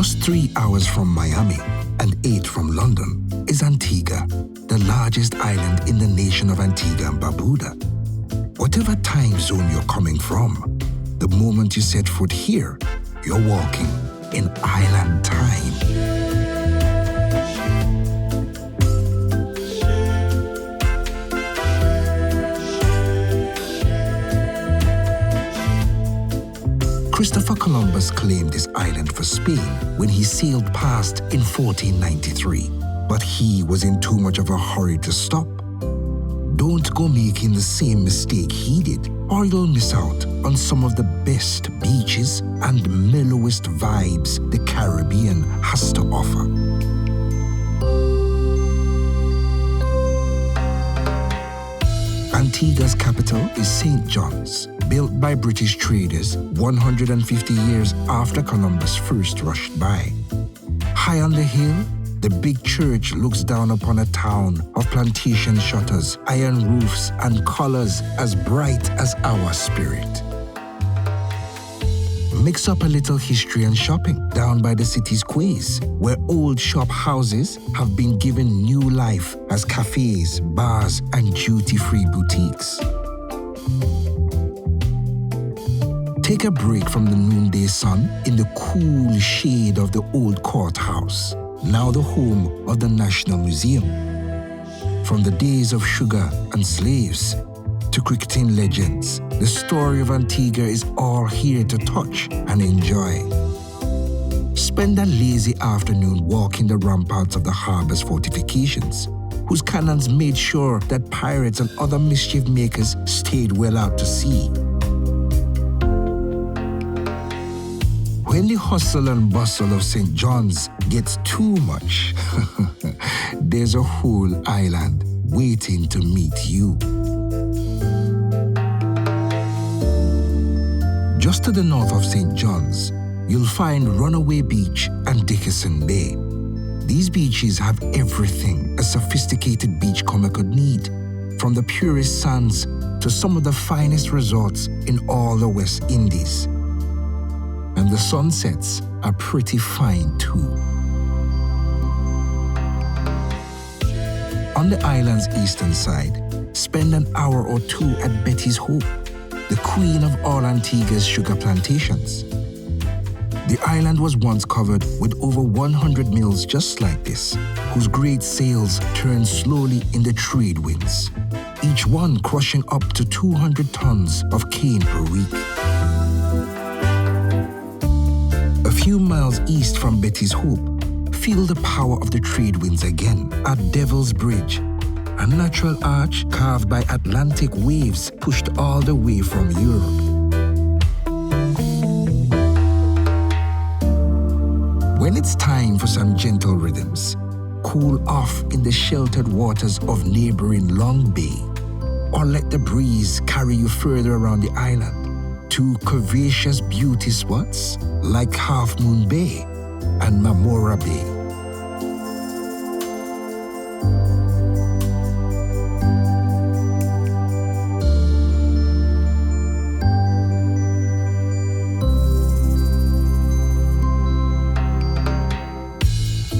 Just 3 hours from Miami and 8 from London is Antigua, the largest island in the nation of Antigua and Barbuda. Whatever time zone you're coming from, the moment you set foot here, you're walking in island time. Christopher Columbus claimed this island for Spain when he sailed past in 1493, but he was in too much of a hurry to stop. Don't go making the same mistake he did, or you'll miss out on some of the best beaches and mellowest vibes the Caribbean has to offer. Antigua's capital is St. John's, built by British traders 150 years after Columbus first rushed by. High on the hill, the big church looks down upon a town of plantation shutters, iron roofs, and colors as bright as our spirit. Mix up a little history and shopping down by the city's quays, where old shop houses have been given new life as cafes, bars, and duty-free boutiques. Take a break from the noonday sun in the cool shade of the old courthouse, now the home of the National Museum. From the days of sugar and slaves to cricketing legends, the story of Antigua is all here to touch and enjoy. Spend a lazy afternoon walking the ramparts of the harbor's fortifications, whose cannons made sure that pirates and other mischief makers stayed well out to sea. When the hustle and bustle of St. John's gets too much, there's a whole island waiting to meet you. Just to the north of St. John's, you'll find Runaway Beach and Dickerson Bay. These beaches have everything a sophisticated beachcomber could need, from the purest sands to some of the finest resorts in all the West Indies. And the sunsets are pretty fine too. On the island's eastern side, spend an hour or two at Betty's Hope, the queen of all Antigua's sugar plantations. The island was once covered with over 100 mills just like this, whose great sails turn slowly in the trade winds, each one crushing up to 200 tons of cane per week. A few miles east from Betty's Hope, feel the power of the trade winds again at Devil's Bridge, a natural arch carved by Atlantic waves pushed all the way from Europe. When it's time for some gentle rhythms, cool off in the sheltered waters of neighboring Long Bay, or let the breeze carry you further around the island to curvaceous beauty spots like Half Moon Bay and Mamora Bay.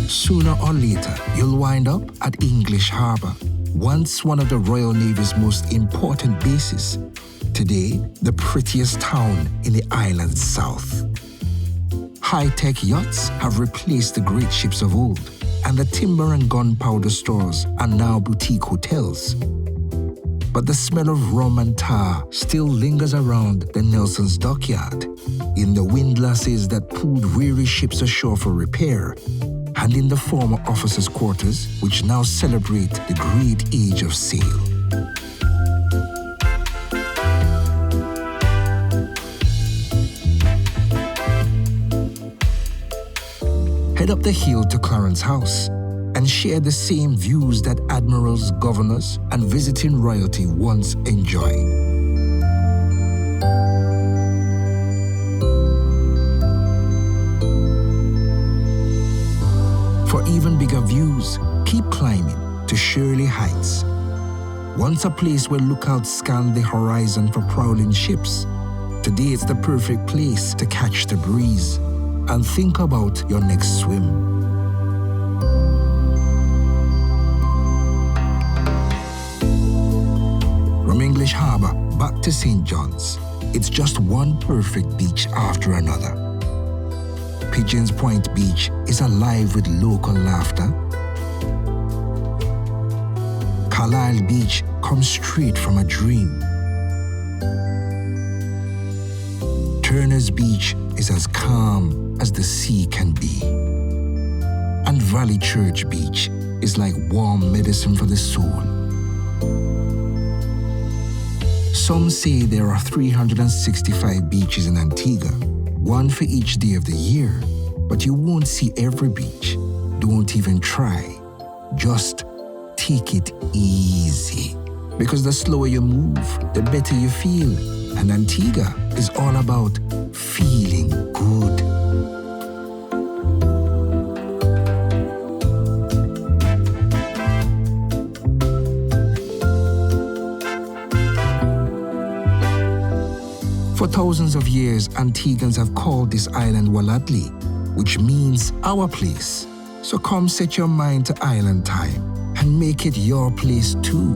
Sooner or later, you'll wind up at English Harbour, once one of the Royal Navy's most important bases. Today, the prettiest town in the island's south. High-tech yachts have replaced the great ships of old, and the timber and gunpowder stores are now boutique hotels. But the smell of rum and tar still lingers around the Nelson's dockyard, in the windlasses that pulled weary ships ashore for repair, and in the former officers' quarters, which now celebrate the great age of sail. Head up the hill to Clarence House and share the same views that admirals, governors, and visiting royalty once enjoyed. For even bigger views, keep climbing to Shirley Heights. Once a place where lookouts scanned the horizon for prowling ships, today it's the perfect place to catch the breeze. and think about your next swim. From English Harbour back to St. John's, it's just one perfect beach after another. Pigeons Point Beach is alive with local laughter. Carlisle Beach comes straight from a dream. Turner's Beach is as calm as the sea can be. And Valley Church Beach is like warm medicine for the soul. Some say there are 365 beaches in Antigua, one for each day of the year, but you won't see every beach. Don't even try. Just take it easy. Because the slower you move, the better you feel. And Antigua is all about feeling good. For thousands of years, Antiguans have called this island Waladli, which means our place. So come set your mind to island time and make it your place too.